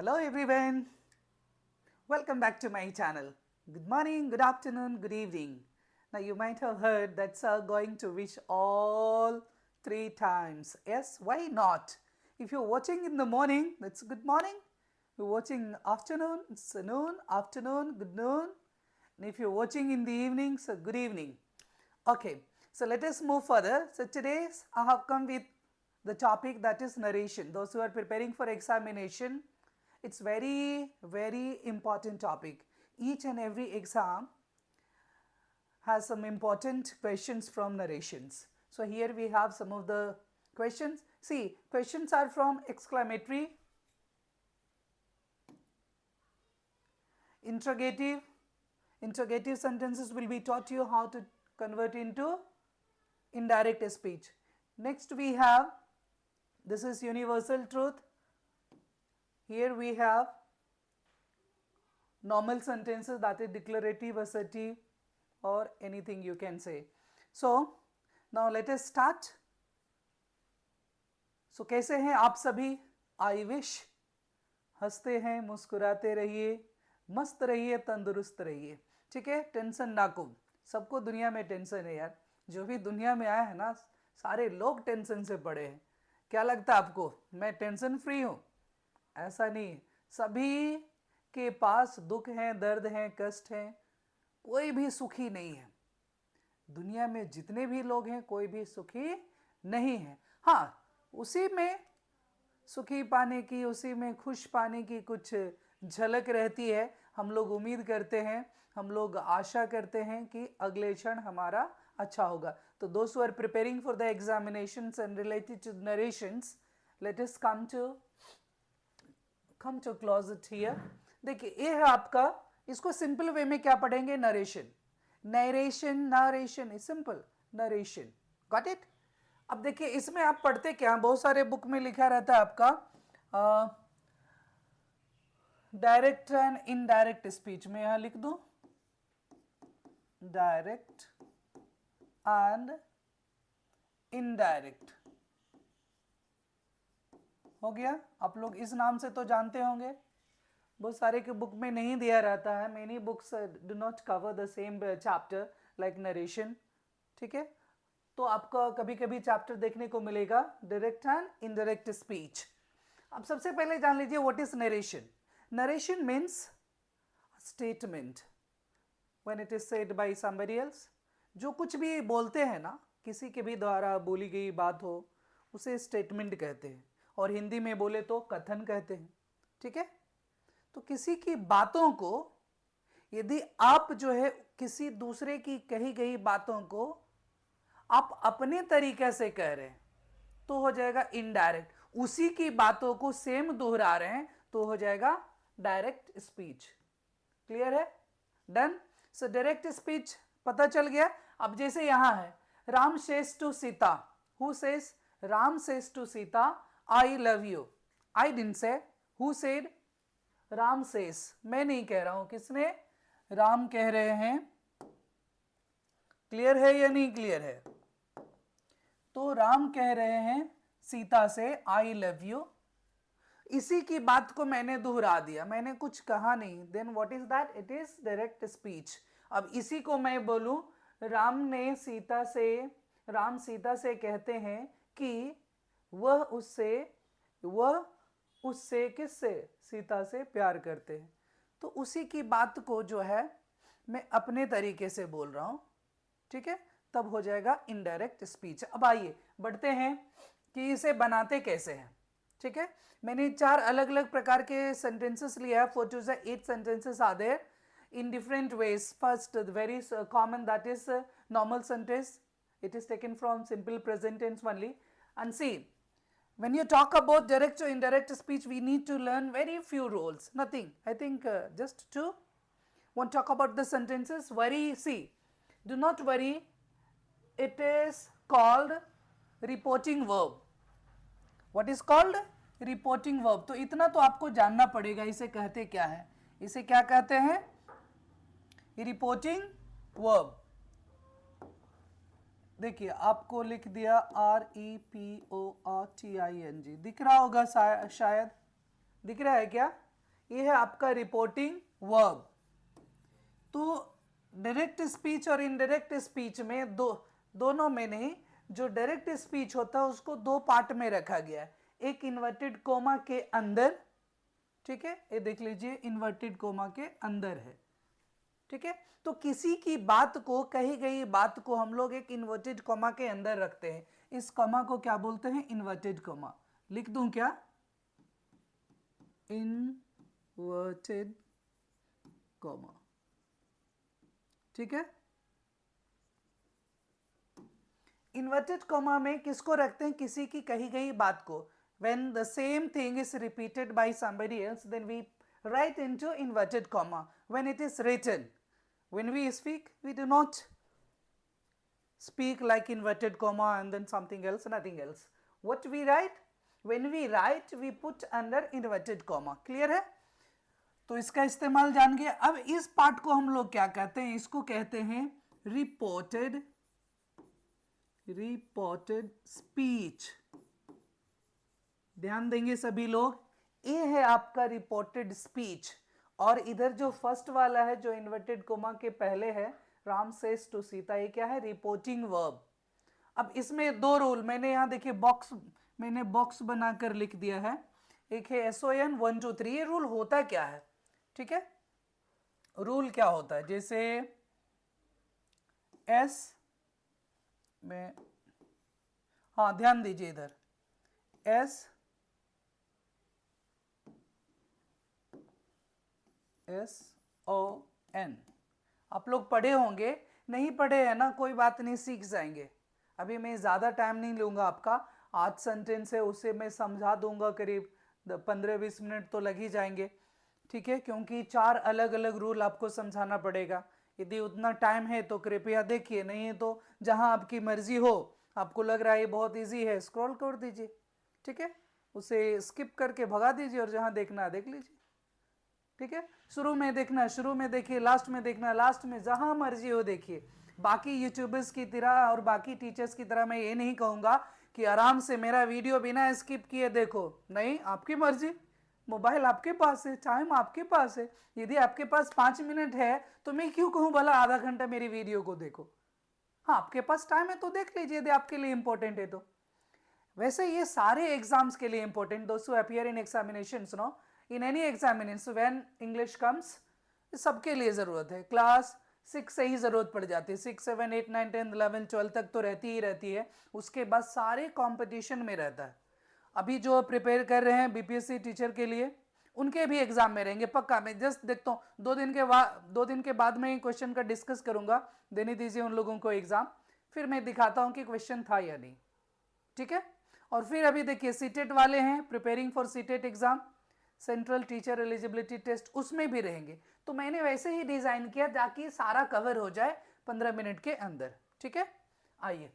Hello everyone, welcome back to my channel. Good morning, good afternoon, good evening. Now you might have heard that sir going to wish all three times. Yes, why not? If you're watching in the morning, that's good morning. You're watching afternoon, it's noon, afternoon, good noon. And if you're watching in the evening, so good evening. Okay, so let us move further. So today I have come with the topic that is narration. Those who are preparing for examination, it's very important topic. Each and every exam has some important questions from narrations. So here we have some of the questions. See, questions are from exclamatory, interrogative. Interrogative sentences will be taught you how to convert into indirect speech. Next we have, this is universal truth. Here we have normal sentences, that is declarative, assertive, or anything you can say. So now let us start. So कैसे हैं आप सभी? I wish हंसते हैं, मुस्कुराते रहिए, मस्त रहिए, तंदुरुस्त रहिए. ठीक है, टेंशन ना को. सबको दुनिया में टेंशन है यार. जो भी दुनिया में आया है ना, सारे लोग टेंशन से पड़े हैं. क्या लगता है आपको मैं टेंशन फ्री हूं? ऐसा नहीं है. सभी के पास दुख हैं, दर्द हैं, कष्ट हैं. कोई भी सुखी नहीं है. दुनिया में जितने भी लोग हैं कोई भी सुखी नहीं है. हाँ, उसी में सुखी पाने की, उसी में खुश पाने की कुछ झलक रहती है. हम लोग उम्मीद करते हैं, हम लोग आशा करते हैं कि अगले क्षण हमारा अच्छा होगा. तो दोस्त who are preparing for the examinations and related to narrations, let us come to close it here. देखिए ये है आपका, इसको सिंपल वे में क्या पढ़ेंगे? Narration. Narration, narration is simple. Narration, got it? अब देखिए इसमें आप पढ़ते क्या, बहुत सारे बुक में लिखा रहता है आपका डायरेक्ट एंड इनडायरेक्ट स्पीच. में यहां लिख दूं डायरेक्ट एंड इनडायरेक्ट. हो गया? आप लोग इस नाम से तो जानते होंगे. बहुत सारे के बुक में नहीं दिया रहता है. Many books do not cover the same chapter like narration. ठीक है, तो आपका कभी कभी चैप्टर देखने को मिलेगा डायरेक्ट एंड इनडायरेक्ट स्पीच. अब सबसे पहले जान लीजिए what is narration. Narration means statement when it is said by somebody else. जो कुछ भी बोलते हैं ना, किसी के भी द्वारा बोली गई बात हो, उसे स्टेटमेंट कहते हैं. और हिंदी में बोले तो कथन कहते हैं. ठीक है, तो किसी की बातों को यदि आप जो है किसी दूसरे की कही गई बातों को आप अपने तरीके से कह रहे हैं तो हो जाएगा इनडायरेक्ट. उसी की बातों को सेम दोहरा रहे हैं तो हो जाएगा डायरेक्ट स्पीच. क्लियर है? डन. सो डायरेक्ट स्पीच पता चल गया. अब जैसे यहां है, Ram says to Sita. Who says? Ram says to Sita I love you. I didn't say. Who said? Ram says. मैं नहीं कह रहा हूं, किसने? राम कह रहे हैं. क्लियर है या नहीं क्लियर है? तो राम कह रहे हैं सीता से आई लव यू. इसी की बात को मैंने दोहरा दिया, मैंने कुछ कहा नहीं. Then what is that? It is direct speech. अब इसी को मैं बोलूं, राम सीता से कहते हैं कि वह उससे किससे? सीता से प्यार करते हैं. तो उसी की बात को जो है मैं अपने तरीके से बोल रहा हूं. ठीक है, तब हो जाएगा इनडायरेक्ट स्पीच. अब आइए बढ़ते हैं कि इसे बनाते कैसे हैं. ठीक है, मैंने 4 अलग अलग प्रकार के सेंटेंसेस लिया है. 4 to 8 sentences are there in different ways. First, the very common, that is normal sentence. It is taken from simple present tense only. And see, when you talk about direct or indirect speech, we need to learn very few rules. Nothing. I think just 2. Want to talk about the sentences? Worry. See, do not worry. It is called reporting verb. What is called? Reporting verb. तो इतना तो आपको जानना पड़ेगा इसे कहते क्या है. इसे क्या कहते हैं? Reporting verb. देखिए आपको लिख दिया REPORTING. दिख रहा होगा शायद. दिख रहा है क्या? ये है आपका रिपोर्टिंग वर्ब। तो डायरेक्ट स्पीच और इनडायरेक्ट स्पीच में दोनों में नहीं, जो डायरेक्ट स्पीच होता है उसको दो पार्ट में रखा गया है, एक इन्वर्टेड कोमा के अंदर, ठीक है, ये देख लीजिए इन्वर्टेड कोमा के अंदर है, ठीक है। तो किसी की बात को, कही गई बात को हम लोग एक इन्वर्टेड कोमा के अंदर रखते हैं, इस कोमा को क्या बोलते हैं, इन्वर्टेड कोमा। लिख दूं क्या, इन्वर्टेड कोमा, ठीक है। इन्वर्टेड कोमा में किसको रखते हैं, किसी की कही गई बात को। when the same thing is repeated by somebody else, then we write into inverted comma. When it is written, when we speak, we do not speak like inverted comma and then something else, nothing else. What we write, when we write, we put under inverted comma. Clear है? तो इसका इस्तेमाल जान गए। अब इस part को हम लोग क्या कहते हैं, इसको कहते हैं रिपोर्टेड स्पीच। ध्यान देंगे सभी लोग, ये है आपका रिपोर्टेड स्पीच। और इधर जो फर्स्ट वाला है, जो इन्वर्टेड कोमा के पहले है, राम सेज टू सीता, ये क्या है, रिपोर्टिंग वर्ब। अब इसमें दो रूल, मैंने यहाँ देखिए मैंने बॉक्स बनाकर लिख दिया है। एक है SON 1 2 3। ये रूल होता क्या है, ठीक है, रूल क्या होता है, जैसे एस में, हाँ ध्यान दीजिए इधर, SON आप लोग पढ़े होंगे, नहीं पढ़े हैं ना कोई बात नहीं, सीख जाएंगे। अभी मैं ज़्यादा टाइम नहीं लूँगा आपका, 8 सेंटेंस है उसे मैं समझा दूंगा, करीब 15-20 मिनट तो लग ही जाएंगे, ठीक है, क्योंकि 4 अलग अलग रूल आपको समझाना पड़ेगा। यदि उतना टाइम है तो कृपया देखिए, नहीं है तो जहाँ आपकी मर्जी हो, आपको लग रहा है ये बहुत ईजी है, स्क्रॉल कर दीजिए, ठीक है, उसे स्किप करके भगा दीजिए और जहाँ देखना है देख लीजिए, ठीक है। शुरू में देखना, शुरू में देखिए, लास्ट में देखना, लास्ट में, जहां मर्जी हो देखिए। बाकी यूट्यूबर्स की तरह और बाकी टीचर्स की तरह मैं ये नहीं कहूंगा कि आराम से मेरा वीडियो बिना स्किप किए देखो, नहीं, आपकी मर्जी, मोबाइल आपके पास है, टाइम आपके पास है। यदि आपके पास 5 मिनट है तो मैं क्यों कहूं भला आधा घंटा मेरी वीडियो को देखो। हाँ, आपके पास टाइम है तो देख लीजिए, यदि आपके लिए इंपॉर्टेंट है तो। वैसे ये सारे एग्जाम्स के लिए इंपॉर्टेंट, दोस्त who appear in examinations, no, in any examination when English comes, सबके लिए ज़रूरत है। क्लास 6 से ही ज़रूरत पड़ जाती है, 6 7 8 9 10 11 12 तक तो रहती ही रहती है, उसके बाद सारे कंपटीशन में रहता है। अभी जो प्रिपेयर कर रहे हैं BPSC टीचर के लिए, उनके भी एग्जाम में रहेंगे पक्का। मैं जस्ट देखता हूँ, 2 दिन के बाद में क्वेश्चन का डिस्कस करूंगा, देने दीजिए उन लोगों को एग्जाम, फिर मैं दिखाता हूँ कि क्वेश्चन था या नहीं, ठीक है। और फिर अभी देखिए सीटेट वाले हैं, preparing for CTET exam, central teacher eligibility test, उसमें भी रहेंगे। तो मैंने वैसे ही डिजाइन किया ताकि सारा कवर हो जाए 15 मिनट के अंदर, ठीक है। आइए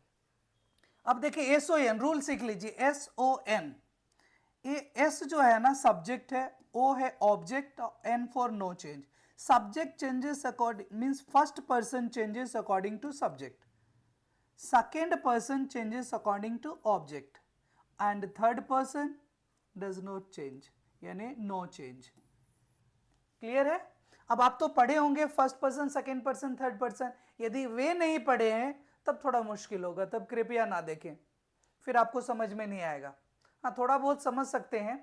अब देखिए SON रूल सीख लीजिए। SON, ये S जो है ना सब्जेक्ट है, O है object, N for no change. Subject changes according, means first person changes according to subject, second person changes according to object and third person does not change, यानी no change। Clear है? अब आप तो पढ़े होंगे first person, second person, third person, यदि वे नहीं पढ़े हैं तब थोड़ा मुश्किल होगा, तब कृपया ना देखें, फिर आपको समझ में नहीं आएगा। हाँ, थोड़ा बहुत समझ सकते हैं,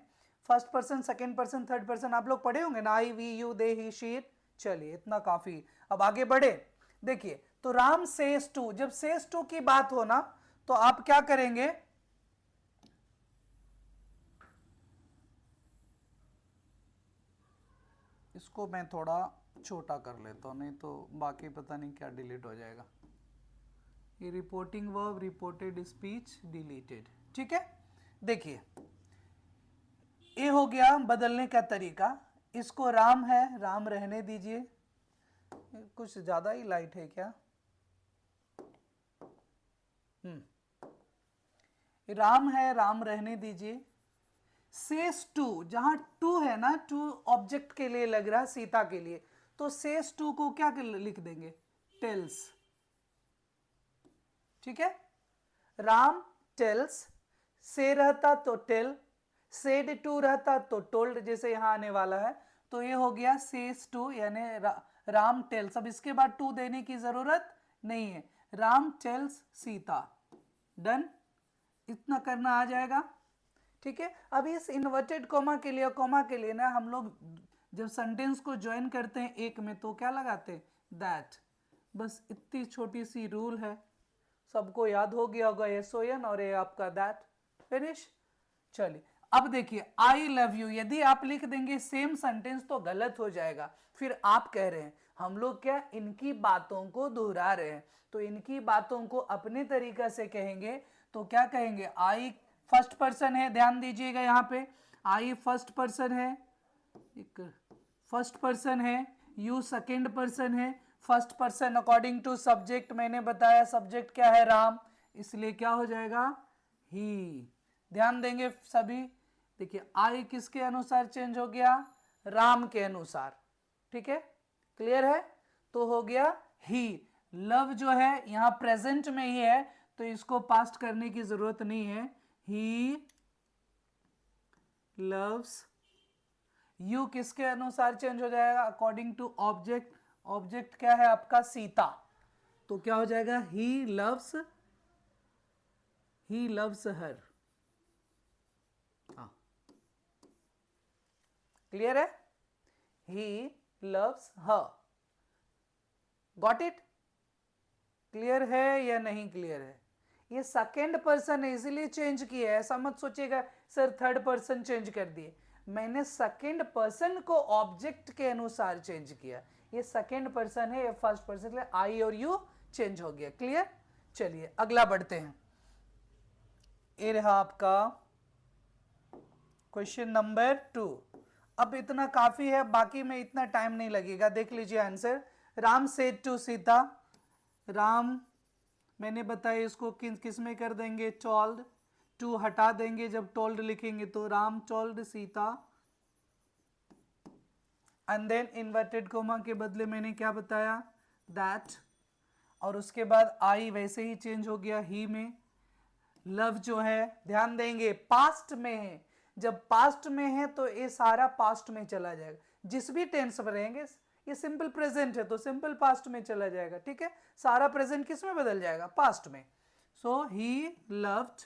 first person, second person, third person आप लोग पढ़े होंगे ना, I we you they he she it. चलिए इतना काफी, अब आगे बढ़े। देखिए तो राम सेज टू, जब सेज टू की बात हो ना तो आप क्या करेंगे, इसको मैं थोड़ा छोटा कर लेता हूं, नहीं तो बाकी पता नहीं क्या डिलीट हो जाएगा। ये reporting verb, reported speech deleted, ठीक है। देखिए ये हो गया बदलने का तरीका, इसको राम है, राम रहने दीजिए, कुछ ज्यादा ही लाइट है क्या, राम है, राम रहने दीजिए। सेज टू, जहां टू है ना, टू ऑब्जेक्ट के लिए लग रहा है, सीता के लिए, तो सेज टू को क्या लिख देंगे, टेल्स, ठीक है। राम टेल्स, से रहता तो टेल, सेड टू रहता तो टोल्ड, जैसे यहां आने वाला है, तो ये हो गया सेज टू, यानी राम टेल्स। अब इसके बाद टू देने की जरूरत नहीं है, राम टेल्स सीता। डन, इतना करना आ जाएगा। ठीक है, अब इस इन्वर्टेड कोमा के लिए, कोमा के लिए ना हम लोग जब सेंटेंस को ज्वाइन करते हैं एक में तो क्या लगाते हैं, दैट। बस इतनी छोटी सी रूल है, सबको याद हो गया होगा, SON और ये आपका दैट। फिनिश। चलिए अब देखिए, आई लव यू यदि आप लिख देंगे सेम सेंटेंस तो गलत हो जाएगा। फिर आप कह रहे हैं हम लोग क्या इनकी बातों को दोहरा रहे हैं, तो इनकी बातों को अपने तरीका से कहेंगे तो क्या कहेंगे, आई फर्स्ट पर्सन है, ध्यान दीजिएगा यहाँ पे, आई फर्स्ट पर्सन है, एक फर्स्ट पर्सन है, यू सेकेंड पर्सन है। First person according to subject, मैंने बताया सब्जेक्ट क्या है, राम, इसलिए क्या हो जाएगा, ही। ध्यान देंगे सभी, देखिए आई किसके अनुसार चेंज हो गया, राम के अनुसार। ठीक है, क्लियर है, तो हो गया ही। लव जो है यहां प्रेजेंट में ही है तो इसको पास्ट करने की जरूरत नहीं है, ही लव्स यू किसके अनुसार चेंज हो जाएगा, अकॉर्डिंग टू ऑब्जेक्ट। ऑब्जेक्ट क्या है आपका, सीता, तो क्या हो जाएगा, ही लव्स हर। क्लियर है, he loves her. Got it, clear है या नहीं क्लियर है। ये सेकेंड पर्सन है इसीलिए चेंज किया है, ऐसा मत सोचिएगा सर थर्ड पर्सन चेंज कर दिए, मैंने सेकेंड पर्सन को ऑब्जेक्ट के अनुसार चेंज किया। ये सेकेंड पर्सन है, ये फर्स्ट पर्सन, आई और यू चेंज हो गया। क्लियर, चलिए अगला बढ़ते हैं। ये रहा आपका क्वेश्चन नंबर 2। अब इतना काफी है, बाकी में इतना टाइम नहीं लगेगा, देख लीजिए answer. Ram said to Sita, Ram मैंने बताया इसको किस में कर देंगे, टोल्ड। टू हटा देंगे जब टोल्ड लिखेंगे तो Ram told Sita. And then inverted comma के बदले मैंने क्या बताया, दैट। और उसके बाद आई वैसे ही चेंज हो गया ही में। लव जो है ध्यान देंगे पास्ट में है, जब पास्ट में है तो ये सारा पास्ट में चला जाएगा, जिस भी टेंस में रहेंगे। ये सिंपल प्रेजेंट है तो सिंपल पास्ट में चला जाएगा। ठीक है, सारा प्रेजेंट किस में बदल जाएगा, पास्ट में। सो ही लव्ड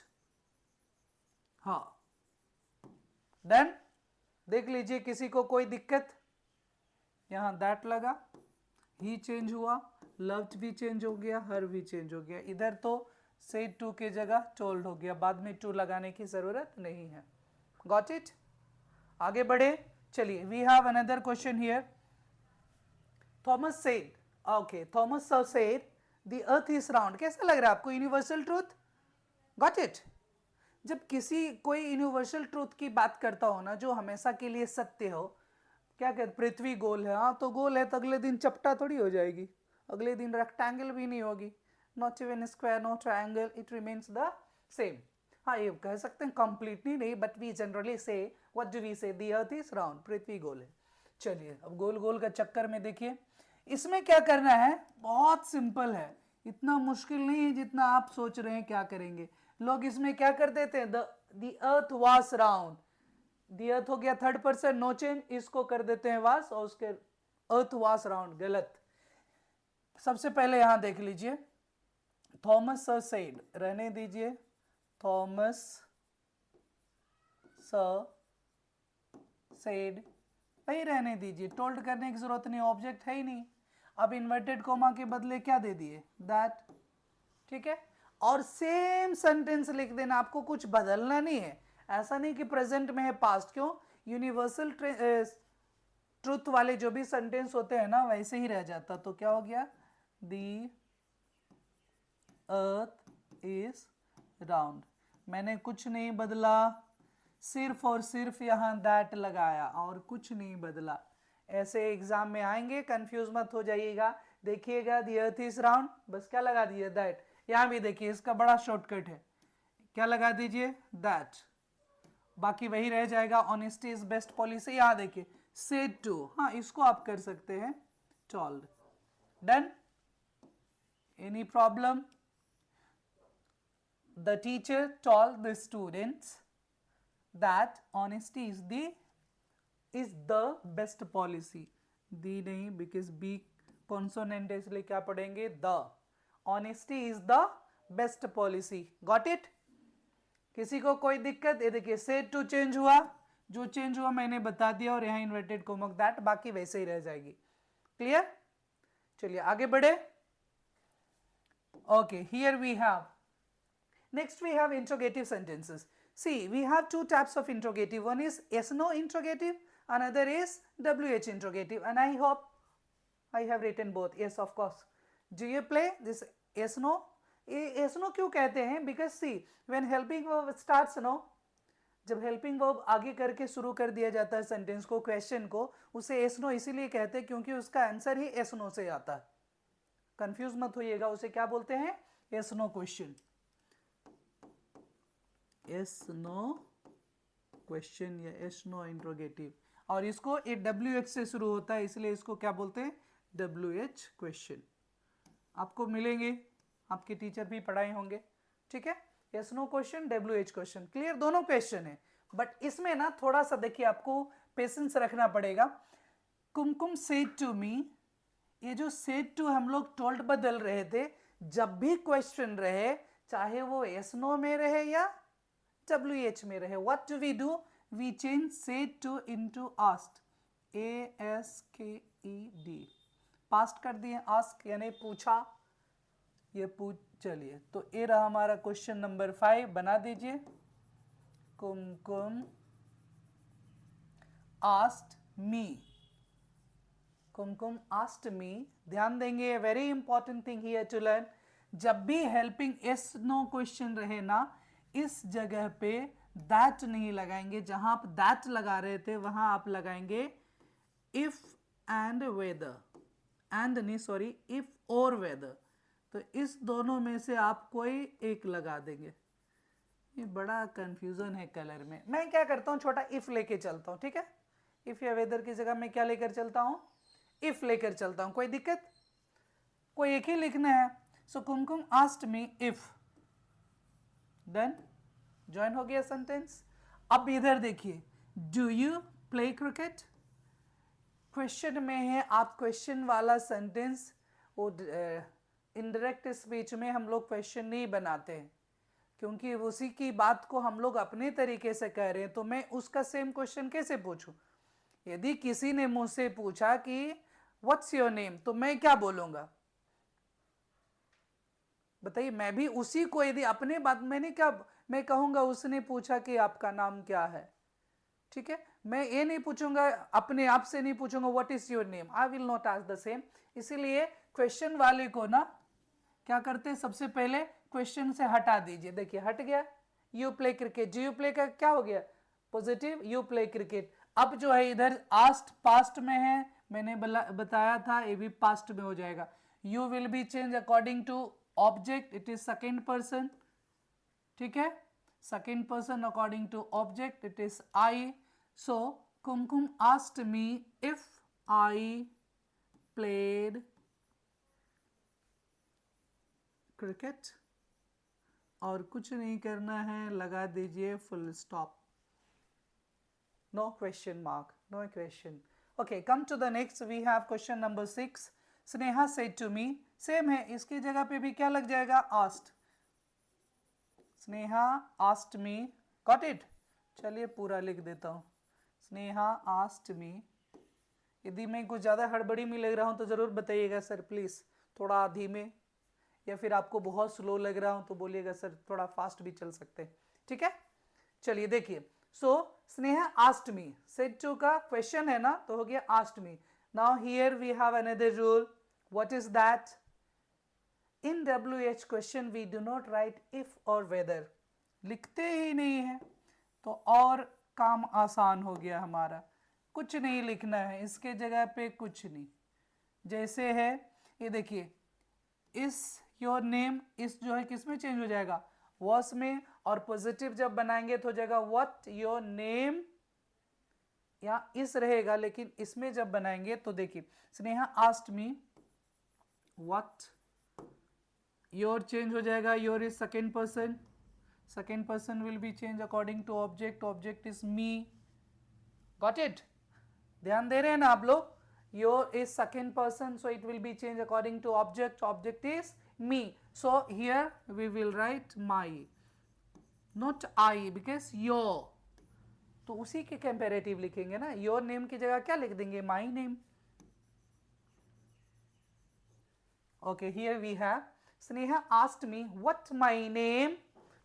हाँ। डन, देख लीजिए किसी को कोई दिक्कत, यहां दैट लगा, ही चेंज हुआ, लव्ड भी चेंज हो गया, हर भी चेंज हो गया। इधर तो सेड टू की जगह टोल्ड हो गया, बाद में टू लगाने की जरूरत नहीं है। गॉट इट, आगे बढ़े। चलिए we have another question here. Thomas said, okay, Thomas said the earth is round. कैसा लग रहा है आपको, यूनिवर्सल ट्रूथ। गॉट इट, जब किसी कोई यूनिवर्सल ट्रूथ की बात करता हो ना, जो हमेशा के लिए सत्य हो, क्या कहते पृथ्वी गोल है, हाँ तो गोल है तो अगले दिन चपटा थोड़ी हो जाएगी, अगले दिन रेक्टेंगल भी नहीं होगी, not even square not triangle, it remains the same. हाँ ये कह सकते हैं कंप्लीटली नहीं, बट वी जनरली से व्हाट डू वी से, द अर्थ इज राउंड, पृथ्वी गोल है। चलिए अब गोल गोल का चक्कर में देखिए, इसमें क्या करना है, बहुत सिंपल है, इतना मुश्किल नहीं है जितना आप सोच रहे हैं क्या करेंगे। लोग इसमें क्या कर देते हैं, the earth was round, the earth हो गया थर्ड पर्सन नो चेंज, इसको कर देते हैं वास और उसके अर्थ वास राउंड, गलत। सबसे पहले यहां देख लीजिए, थॉमस सेड, रहने दीजिए, थॉमस सेड वही रहने दीजिए, टोल्ड करने की जरूरत नहीं, ऑब्जेक्ट है ही नहीं। अब इन्वर्टेड कोमा के बदले क्या दे दिए, दैट। ठीक है, और सेम सेंटेंस लिख देना, आपको कुछ बदलना नहीं है। ऐसा नहीं कि प्रेजेंट में है पास्ट, क्यों, यूनिवर्सल ट्रुथ वाले जो भी सेंटेंस होते हैं ना वैसे ही रह जाता। तो क्या हो गया, दी अर्थ इज राउंड, मैंने कुछ नहीं बदला, सिर्फ और सिर्फ यहां दैट लगाया और कुछ नहीं बदला। ऐसे एग्जाम में आएंगे, कंफ्यूज मत हो जाइएगा, देखिएगा दी अर्थ इज राउंड, बस क्या लगा दिए, दैट। यहां भी देखिए इसका बड़ा शॉर्टकट है, क्या लगा दीजिए, दैट, बाकी वही रह जाएगा, ऑनेस्टी इज बेस्ट पॉलिसी। यहां देखिए सेड टू, हाँ इसको आप कर सकते हैं told. Done, any problem, the teacher told the students that honesty is the best policy, the नहीं बिकॉज बी कॉन्सोनेंट है इसलिए क्या पढ़ेंगे the. Honesty is the best policy, got it. किसी को कोई दिक्कत? ये देखिए सेड टू चेंज हुआ, जो चेंज हुआ मैंने बता दिया और यहाँ इन्वर्टेड कोमा दैट, बाकी वैसे ही रह जाएगी। क्लियर? चलिए आगे बढ़े। Okay, here we have, next we have interrogative sentences. See, we have two types of interrogative. One is yes no interrogative, another is WH interrogative, and I hope I have written both. Yes, of course. Do you play this yes no? yes no क्यों कहते हैं? Because see, when helping verb starts no, जब helping verb आगे करके शुरू कर दिया जाता है सेंटेंस को, क्वेश्चन को, उसे एस नो इसीलिए कहते हैं क्योंकि उसका आंसर ही एस नो से आता है। कंफ्यूज मत होइएगा, उसे क्या बोलते हैं? Yes no question, yes no question या एस नो इंट्रोगेटिव। और इसको ए डब्ल्यू एच से शुरू होता है इसलिए इसको क्या बोलते हैं? W H question. आपको मिलेंगे, आपके टीचर भी पढ़ाए होंगे, ठीक है? Yes no question, W H question, clear? दोनों क्वेश्चन है, बट इसमें ना थोड़ा सा देखिए आपको पेशेंस रखना पड़ेगा। कुमकुम सेड टू मी, ये जो सेड टू हम लोग टोल्ड बदल रहे थे, जब भी क्वेश्चन रहे, चाहे वो यस नो में रहे या WH में रहे, what do we do? We change said to into asked, ASKED, past कर दिए, ask यानी पूछा, ये पूछ। चलिए तो ये रहा हमारा क्वेश्चन नंबर 5, बना दीजिए। कुमकुम asked me, कुमकुम asked me, ध्यान देंगे, very important thing here to learn. जब भी हेल्पिंग एस नो क्वेश्चन रहे ना, इस जगह पे दैट नहीं लगाएंगे, जहां आप दैट लगा रहे थे वहां आप लगाएंगे इफ एंड वेदर, एंड नहीं सॉरी, इफ और वेदर। तो इस दोनों में से आप कोई एक लगा देंगे। ये बड़ा कंफ्यूजन है कलर में। मैं क्या करता हूं, छोटा इफ लेके चलता हूं, ठीक है? इफ या वेदर की जगह मैं क्या लेकर चलता हूं? इफ लेकर चलता हूं। कोई दिक्कत? कोई एक ही लिखना है। So Kumkum asked me if, then join हो गया सेंटेंस। अब इधर देखिए, do you play cricket? Question में है, आप क्वेश्चन वाला सेंटेंस, वो इनडायरेक्ट स्पीच में हम लोग क्वेश्चन नहीं बनाते हैं क्योंकि उसी की बात को हम लोग अपने तरीके से कह रहे हैं, तो मैं उसका सेम क्वेश्चन कैसे पूछूं? यदि किसी ने मुझसे पूछा कि व्हाट्स योर नेम, तो मैं क्या बोलूंगा? बताइए, मैं भी उसी को यदि अपने बात, मैंने क्या, मैं कहूंगा उसने पूछा कि आपका नाम क्या है, ठीक है? मैं ये नहीं पूछूंगा, अपने आप से नहीं पूछूंगा what is your name, I will not ask the same. इसीलिए क्वेश्चन वाले को ना क्या करते हैं, सबसे पहले क्वेश्चन से हटा दीजिए। देखिए हट गया, you play cricket, you play का क्या हो गया? Positive, you play cricket. अब जो है इधर आस्ट पास्ट में है, मैंने बताया था ये भी पास्ट में हो जाएगा। You will be change according to object, it is second person, ठीक है? Second person according to object, it is I. So Kumkum asked me if I played cricket, और कुछ नहीं करना है, लगा दीजिए full stop, no question mark, no question. Okay, come to the next, we have question number 6। Sneha said to me, same है, इसकी जगह पे भी क्या लग जाएगा? Asked. Sneha asked me, got it? चलिए पूरा लिख देता हूं, स्नेहा आस्क्ड मी। यदि मैं कुछ ज़्यादा हड़बड़ी में लग रहा हूं तो ज़रूर बताइएगा सर प्लीज़, थोड़ा धीमे, या फिर आपको बहुत स्लो लग रहा हूं तो बोलिएगा सर थोड़ा फास्ट भी चल सकते हैं, ठीक है? चलिए देखिए, so Sneha asked me, said to का क्वेश्चन है ना, तो हो गया asked me. Now here we have another rule, what is that? In WH question we do not write if और वेदर, लिखते ही नहीं है, तो और काम आसान हो गया हमारा, कुछ नहीं लिखना है, इसके जगह पे कुछ नहीं। जैसे है ये देखिए, इस योर नेम, इस जो है किस में चेंज हो जाएगा? वॉस में, और पॉजिटिव जब बनाएंगे तो हो जाएगा व्हाट योर नेम, या इस रहेगा, लेकिन इसमें जब बनाएंगे तो देखिए, Sneha asked me what, your change हो जाएगा, your is second person, second person will be change according to object, object is me, got it? ध्यान दे रहे हैं ना आप लोग? Your is second person, so it will be change according to object. Object is me, so here we will write my, not I, because your. तो उसी के कंपेरेटिव लिखेंगे ना. योर नेम की जगह क्या लिख देंगे? My name. Okay, here we have Sneha asked me what my name,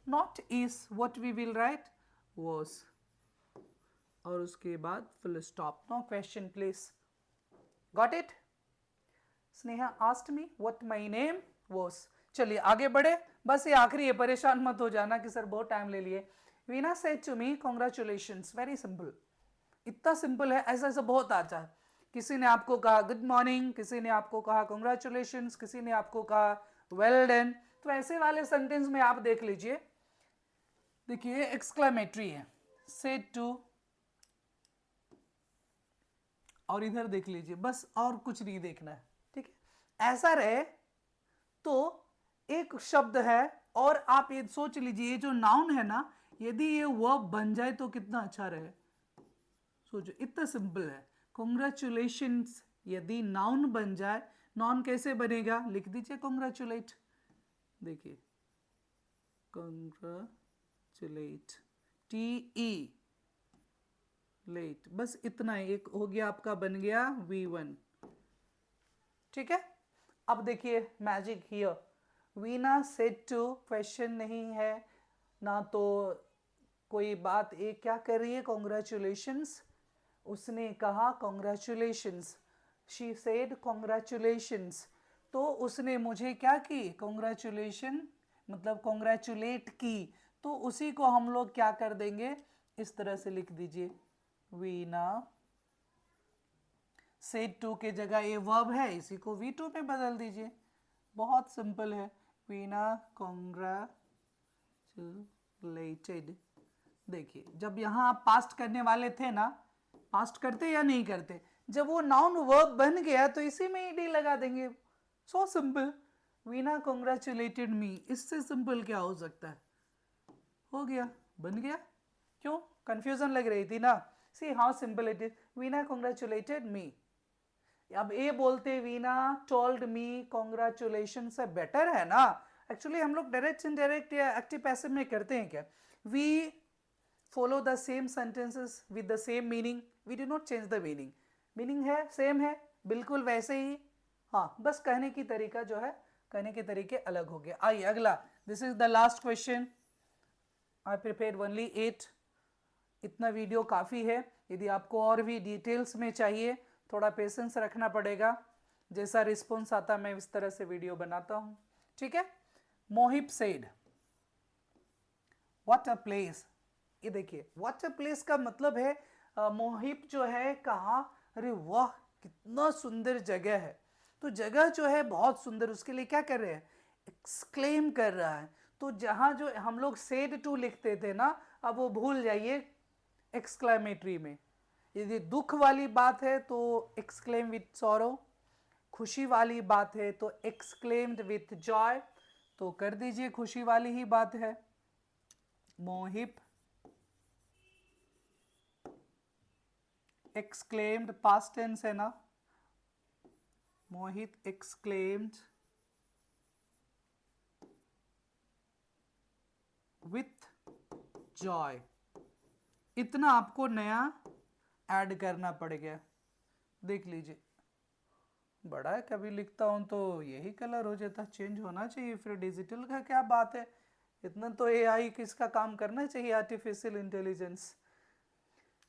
not is, what we will write was. और उसके बाद full stop. No question please. Got it? Sneha asked me what my name was. चलिए आगे बढ़े. बस ये आखिरी है, परेशान मत हो जाना कि सर बहुत टाइम ले लिए. Veena said to me congratulations. Very simple. इतना सिंपल है, ऐसा ऐसा बहुत आता है. किसी ने आपको कहा गुड मॉर्निंग, किसी ने आपको कहा कॉन्ग्रेचुलेशंस, किसी ने आपको कहा वेल डन. तो ऐसे वाले सेंटेंस में आप देख लीजिए. देखिए एक्सक्लेमेटरी है, सेड टू, और इधर देख लीजिए, बस और कुछ नहीं देखना है. ठीक है, ऐसा रहे तो एक शब्द है और आप ये सोच लीजिए, ये जो नाउन है ना, यदि ये वर्ब बन जाए तो कितना अच्छा रहे. सोचो, इतना सिंपल है. कॉन्ग्रेचुलेशंस यदि नाउन बन जाए, नाउन कैसे बनेगा? लिख दीजिए कॉन्ग्रेचुलेट. देखिए कॉन्ग्रेचुलेट, टी ई लेट, बस इतना ही. एक हो गया आपका, बन गया V1. ठीक है. अब देखिए magic here. Veena said to, question नहीं है ना, तो कोई बात. एक क्या कर रही है? कॉन्ग्रेचुलेशंस. उसने कहा कॉन्ग्रेचुलेशंस, शी सेड कॉन्ग्रेचुलेशंस. तो उसने मुझे क्या की? कॉन्ग्रेचुलेशन, मतलब कॉन्ग्रेचुलेट की. तो उसी को हम लोग क्या कर देंगे? इस तरह से लिख दीजिए, वीना सेड टू के जगह ये वर्ब है, इसी को V2 में बदल दीजिए. बहुत सिंपल है. वीना कॉन्ग्रेचुलेटेड. देखिए जब यहाँ आप पास्ट करने वाले थे ना, पास्ट करते या नहीं करते, जब वो नाउन वर्ब बन गया तो इसी में ईडी लगा देंगे. So simple. Veena congratulated me, इससे सिंपल क्या हो सकता है? हो गया, बन गया. क्यों कंफ्यूजन लग रही थी ना? See how simple it is. Veena congratulated me. अब ये बोलते वीना टोल्ड मी कॉन्ग्रेचुलेशन से बेटर है ना. एक्चुअली हम लोग डायरेक्ट इनडायरेक्ट या एक्टिव पैसिव में करते हैं क्या? We follow the same sentences with the same meaning. We do not change the meaning. Meaning है सेम है, बिल्कुल वैसे ही. हाँ, बस कहने की तरीका जो है, कहने के तरीके अलग हो गए. आइए अगला. This is the last question. I prepare only 8. इतना वीडियो काफ़ी है. यदि आपको और भी डिटेल्स में चाहिए, थोड़ा पेशेंस रखना पड़ेगा. जैसा रिस्पॉन्स आता मैं इस तरह से वीडियो बनाता हूँ. ठीक है. Mohib said what a place. ये देखिए व्हाट अ प्लेस का मतलब है, मोहिब जो है कहा, अरे वाह कितना सुंदर जगह है. तो जगह जो है बहुत सुंदर, उसके लिए क्या कर रहे हैं? एक्सक्लेम कर रहा है. तो जहां जो हम लोग सेड टू लिखते थे ना, अब वो भूल जाइए एक्सक्लेमेटरी में. यदि दुख वाली बात है तो एक्सक्लेम विथ सॉरो, खुशी वाली बात है तो एक्सक्लेम्ड विथ जॉय. तो कर दीजिए, खुशी वाली ही बात है. मोहिब exclaimed, past tense है ना. मोहित exclaimed with joy. इतना आपको नया ऐड करना पड़ गया. देख लीजिए, बड़ा है, कभी लिखता हूं तो यही कलर हो जाता. चेंज होना चाहिए. फिर डिजिटल का क्या बात है? इतना तो AI किसका काम करना चाहिए, आर्टिफिशियल इंटेलिजेंस.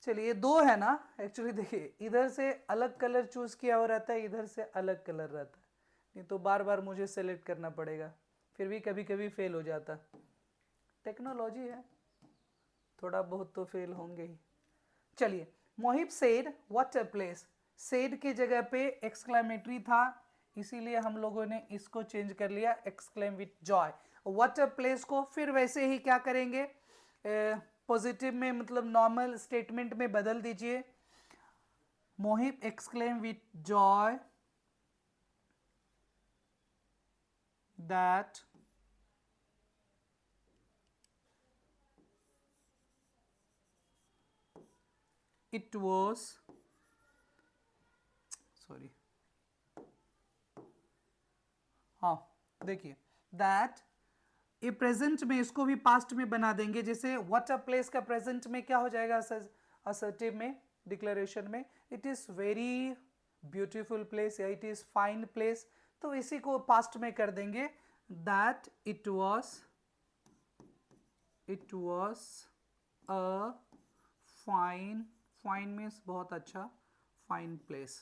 चलिए दो है ना. एक्चुअली देखिए, इधर से अलग कलर चूज किया हो रहता है, इधर से अलग कलर रहता है. नहीं तो बार बार मुझे सेलेक्ट करना पड़ेगा, फिर भी कभी कभी फेल हो जाता. टेक्नोलॉजी है, थोड़ा बहुत तो फेल होंगे ही. चलिए, Mohib said what a place. Said की जगह पे एक्सक्लेमेटरी था, इसीलिए हम लोगों ने इसको चेंज कर लिया exclaim with Joy. What a place को फिर वैसे ही क्या करेंगे, पॉजिटिव में, मतलब नॉर्मल स्टेटमेंट में बदल दीजिए. Mohib exclaim with Joy that it was sorry, हाँ देखिए, दैट ये प्रेजेंट में, इसको भी पास्ट में बना देंगे। जैसे व्हाट अ प्लेस का प्रेजेंट में क्या हो जाएगा असर्टिव में, डिक्लेरेशन में, it is very beautiful place या इट इज फाइन प्लेस, तो इसी को पास्ट में कर देंगे, that it was a fine, fine means बहुत अच्छा, fine place,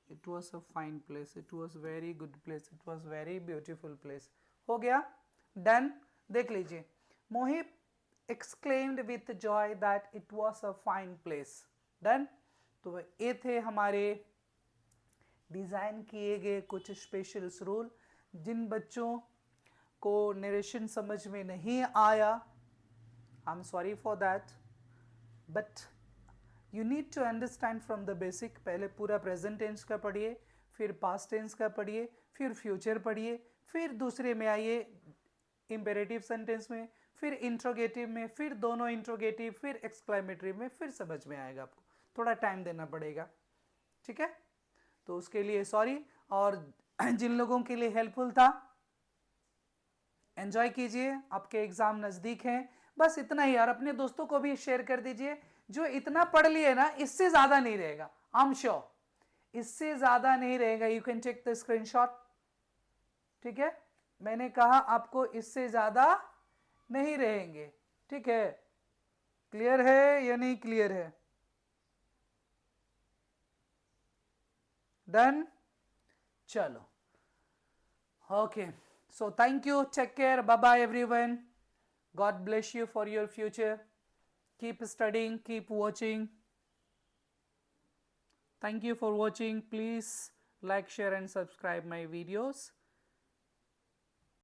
it was a fine place, it was very good place, it was very beautiful place। हो गया, डन। देख लीजिए, मोहित exclaimed with joy that it was a fine place। Done. तो ये थे हमारे डिज़ाइन किए गए कुछ स्पेशल रूल। जिन बच्चों को नरेशन समझ में नहीं आया, I am sorry for that, but you need to understand from the basic. पहले पूरा प्रेजेंट टेंस का पढ़िए, फिर पास्ट टेंस का पढ़िए, फिर फ्यूचर पढ़िए, फिर दूसरे में आइए इंपेरेटिव सेंटेंस में, फिर इंट्रोगेटिव में, फिर दोनों इंट्रोगेटिव, फिर एक्सक्लेमेटरी में, फिर समझ में आएगा। आपको थोड़ा टाइम देना पड़ेगा, ठीक है? तो उसके लिए सॉरी। और जिन लोगों के लिए हेल्पफुल था, एंजॉय कीजिए, आपके एग्जाम नज़दीक हैं। बस इतना ही, और अपने दोस्तों को भी शेयर कर दीजिए। जो इतना पढ़ लिए ना, इससे ज़्यादा नहीं रहेगा, आई एम श्योर, इससे ज़्यादा नहीं रहेगा। You can take the screenshot, ठीक है? मैंने कहा आपको इससे ज़्यादा नहीं रहेंगे, ठीक है? क्लियर है या नहीं क्लियर है? डन, चलो, okay. So thank you, take care, bye bye everyone, God bless you for your future, keep studying, keep watching, thank you for watching, please like, share and subscribe my videos.